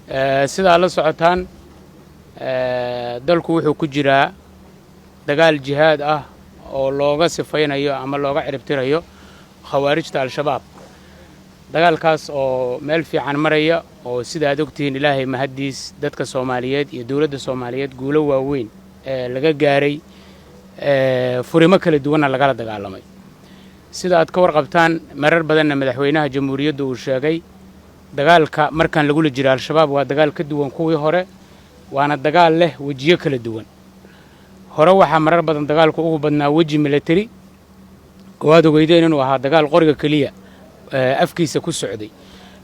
sida la socotaan dalku wuxuu ku jiraa dagaal jihaad ah oo looga sifaynayo ama looga ciribtirayo khawaarijta al-shabaab dagaalkaas oo meel fiican maraya oo sida aad ogtihiin ilaahay mahadiis dadka Soomaaliyeed iyo dawladda Soomaaliyeed guulo waaweyn laga gaaray furimo kala duwan laga dagaalamay sida aad ka warqabtaan marar badan madaxweynaha jamhuuriyadda uu sheegay dagaalka markaan lagu jiro al-shabaab waa dagaal ka duwan kuwii hore waana dagaal leh wajiyo kala duwan hore waxa marar badan dagaalku ugu badnaa waji military waad ogeydeen inuu ahaa dagaal qoriga kaliya afkiisa ku socday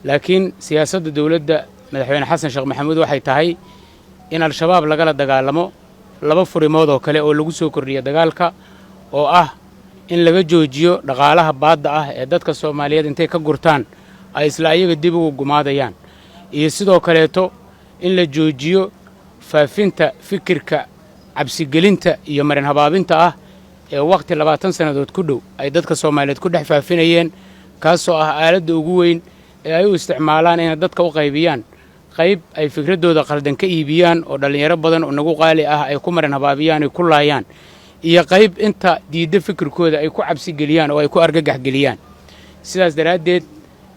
laakiin siyaasadda dawladda madaxweyne xasan sheekh maxamuud waxay tahay in al-shabaab laga dagaalamo laba furimood oo kale oo lagu soo kordhiyay dagaalka oo ah in laga joojiyo dhaqaalaha baadda ah ee dadka Soomaaliyeed intay ka gurtaan ay isla ayaga dib ugu gumaadayaan iyo sidoo kaleeto in la joojiyo faafinta fikirka cabsigelinta iyo marin habaabinta ah ee waqti 20 sanadood ku dhow ay dadka Soomaaliyeed ku dhex faafinayeen kaasoo ah aaladda ugu weyn ee ay u isticmaalaan in dadka u qaybiyaan qayb ay fikradooda qaldan ka iibiyaan oo dhalinyaro badan oo nagu qaali ah ay ku marin habaabiyaan ay ku laayaan iyo qayb inta diidda fikirkooda ay ku cabsi geliyaan oo ay ku argagax geliyaan sidaas daraadeed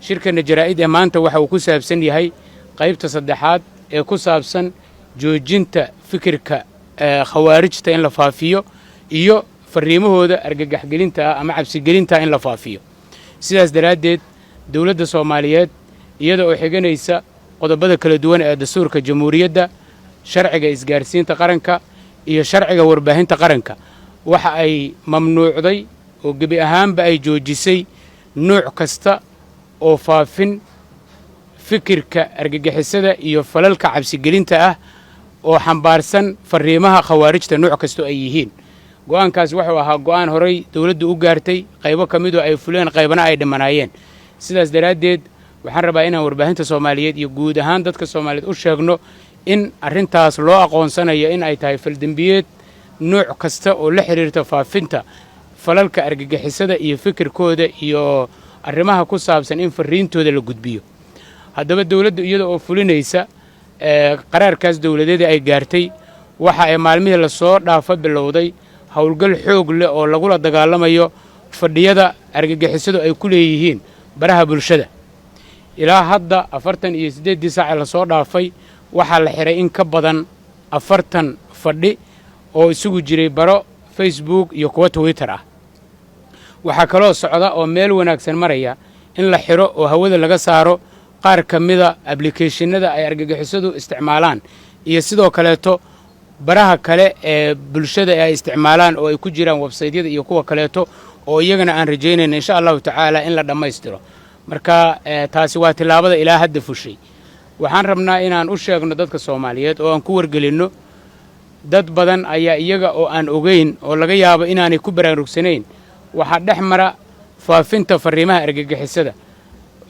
shirkana jaraa'id ee maanta waxa uu ku saabsan yahay qaybta saddexaad ee ku saabsan joojinta fikirka khawaarijta in la faafiyo iyo fariimahooda argagax gelinta ama cabsi gelinta in la faafiyo sidaas daraadeed dawladda Soomaaliyeed iyada oo xiganaysa qodobada kala duwan ee dastuurka jamhuuriyadda sharciga isgaarsiinta qaranka iyo sharciga warbaahinta qaranka waxa ay mamnuucday oo gabi ahaanba ay joojisay nooc kasta oo faafin fikirka argagixisada iyo falalka cabsi gelinta ah oo xambaarsan fariimaha khawaarijta nooc kasta ay yihiin go'aankaas wuxuu ahaa go'aan horay dawladdu u gaartay qaybo kamid oo ay fuleen qaybana ay dhimanaayeen sidaas daraadeed waxaan rabaa inaan warbaahinta Soomaaliyeed iyo guud ahaan dadka Soomaaliyeed u sheegno in arintaas loo aqoonsanayo in ay tahay faldambiyeed nooc kasta oo la xiriirta faafinta falalka argagixisada iyo fikirkooda iyo arrimaha ku saabsan in fariintooda la gudbiyo haddaba dawladdu iyada oo fulinaysa qaraarkaas dawladeed ay gaartay waxa ay maalmihii la soo dhaafa bilowday hawlgal xoog leh oo lagu la dagaalamayo fadhiyada argagixisadu ay ku leeyihiin baraha bulshada ilaa hadda 48 saac la soo dhaafay waxa la xiray in ka badan 40 fadhi oo isugu jiray baro Facebook iyo kuwa Twitter ah waxa kaloo socda oo meel wanaagsan maraya in la xiro oo hawada laga saaro qaar kamida applicationada ay argagixisadu isticmaalaan iyo sidoo kaleeto baraha kale ee bulshada ay isticmaalaan oo ay ku jiraan website-yada iyo kuwa kaleeto oo iyagana aan rajaynayno insha Allah ta'ala in la dhameystiro marka taasi waa tilaabada ilaa hadda fushay waxaan rabnaa inaan u sheegno dadka Soomaaliyeed oo aan ku wargelino dad badan ayaa iyaga oo aan ogeyn oo laga yaabo inaanay ku baraarugsanayn waxa dhexmara faafinta fariimaha argagixisada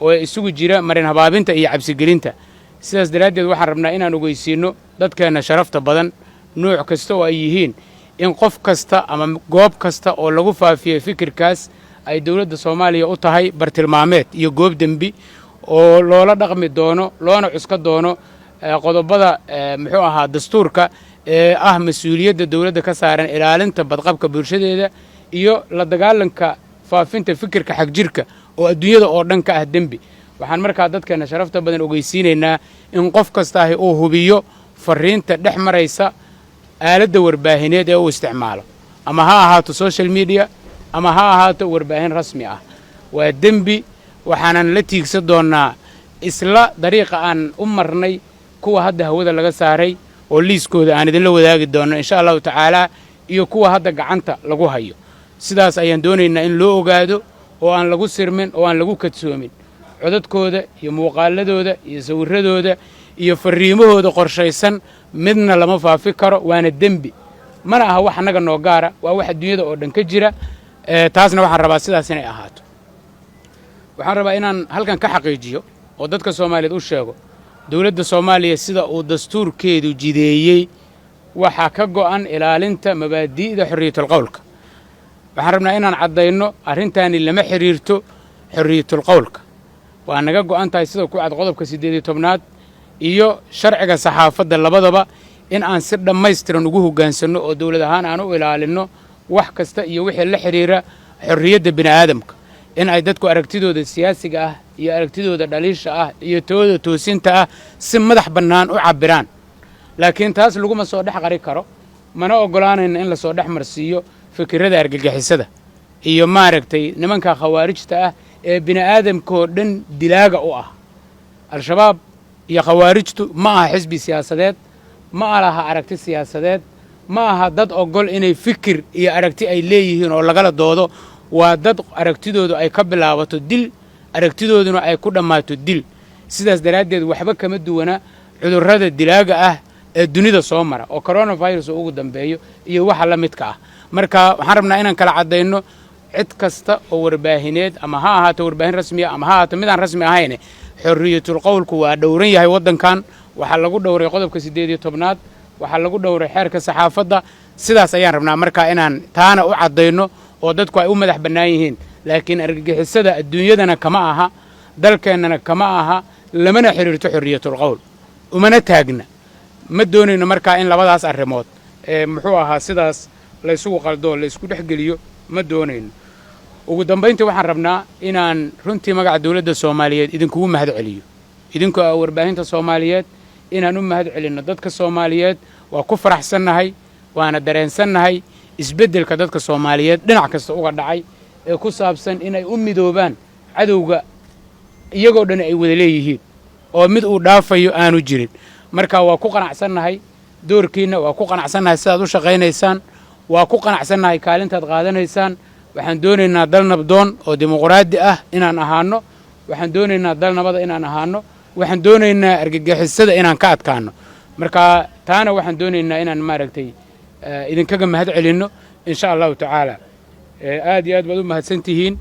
oo isugu jira marin habaabinta iyo cabsi gelinta sidaas daraadeed waxaan rabnaa inaan ogeysiino dadkeena sharafta badan nooc kasta oo ay yihiin in qof kasta ama goob kasta oo lagu faafiyo fikirkaas ay dawladda Soomaaliya u tahay bartilmaameed iyo goob dambi oo loola dhaqmi doono loona cuska doono qodobada muxuu ahaa dastuurka ee ah mas'uuliyadda dawladda ka saaran ilaalinta badqabka bulshadeeda iyo la dagaalanka faafinta fikirka xaq jirka oo adduunyada oo dhan ka ah dambi waxaan markaa dadkeena sharafta badan ogeysiinaynaa in qof kasta uu hubiyo fariinta dhex maraysa aaladda warbaahineed ee uu isticmaalo ama ha ahaato social media ama ha ahaato warbaahin rasmi ah waa dambi waxaanan la tiigsan doonaa isla dariiqa aan u marnay kuwa hadda hawada laga saaray oo liiskooda aan idin la wadaagi doono insha Allah ta'ala iyo kuwa hadda gacanta lagu hayo sidaas ayaan doonaynaa in loo ogaado oo aan lagu sirmin oo aan lagu kadsoomin codadkooda iyo muuqaaladooda iyo sawiradooda iyo fariimahooda qorshaysan midna lama faafi karo waana dambi mana aha wax anaga noo gaara waa wax adduunyada oo dhan ka jira taasna waxaan rabaa sidaas inay ahaato waxaan rabaa inaan halkan ka xaqiijiyo oo dadka Soomaaliyeed u sheego dawladda Soomaaliya sida uu dastuurkeedu jideeyay waxa ka go'an ilaalinta mabaadi'da xorriyatul qowlka waxaan rabnaa inaan cadayno arrintaani lama xiriirto xorriyatul qowlka waa naga go'an tahay sida ku cad qodobka 18aad iyo sharciga saxaafadda labadaba in aan si dhammaystiran ugu hoggaansanno oo dawlad ahaan aan u ilaalinno wax kasta iyo wixii la xidhiira xorriyadda bini'aadamka in ay dadku aragtidooda siyaasiga ah iyo aragtidooda dhaliisha ah iyo tooda toosinta ah si madax bannaan u cabbiraan laakiin taas laguma soo dhex qari karo mana oggolaanayna in la soo dhex marsiiyo fikirrada argagixisada iyo maaragtay nimanka khawaarijta ah ee bini'aadamkoo dhan dilaaga u ah al-shabaab iyo khawaarijtu ma aha xisbi siyaasadeed ma laha aragti siyaasadeed ma aha dad oggol inay fikir iyo aragti ay leeyihiin oo lagala doodo waa dad aragtidoodu ay ka bilaabato dil aragtidooduna ay ku dhammaato dil sidaas daraaddeed waxba kama duwana cudurrada dilaaga ah ee dunida soo mara oo coronavirus ugu dambeeyo iyo waxa la midka ah marka waxaan rabnaa inaan kala caddayno cid kasta oo warbaahineed ama ha ahaato warbaahin rasmiya ama ha ahaato midaan rasmi ahayn xorriyatul qowlku waa dhowran yahay waddankan waxaa lagu dhowray qodobka 18aad waxaa lagu dhowray xeerka saxaafadda sidaas ayaan rabnaa markaa inaan taana u caddayno oo dadku ay u madax bannaan yihiin laakiin argagixisada adduunyadana kama aha dalkeennana kama aha lamana xidhiirto xorriyatul qowl umana taagna ma doonayno markaa in labadaas arrimood muxuu ahaa sidaas la isugu qaldo la isku dhex geliyo ma doonayno ugu dambayntii waxaan rabnaa inaan runtii magaca dawladda Soomaaliyeed idinkugu mahad celiyo idinku warbaahinta Soomaaliyeed inaan u mahad celinno dadka Soomaaliyeed waa ku faraxsannahay waana dareensannahay isbeddelka dadka Soomaaliyeed dhinac kasta uga dhacay ee ku saabsan inay u midoobaan cadowga iyagoo dhan ay wada leeyihiin oo mid uu dhaafayo aanu jirin marka waa ku qanacsannahay doorkiina waa ku qanacsannahay sidaad u shaqaynaysaan waa ku qanacsannahay kaalintaad qaadanaysaan waxaan doonaynaa dal nabdoon oo dimuqraadi ah inaan ahaano waxaan doonaynaa dal nabada inaan ahaano waxaan doonaynaa argagixisada inaan ka adkaano marka taana waxaan doonaynaa inaan maaragtay idinkaga mahad celinno insha allahu tacaala aad iyo aad baad u mahadsantihiin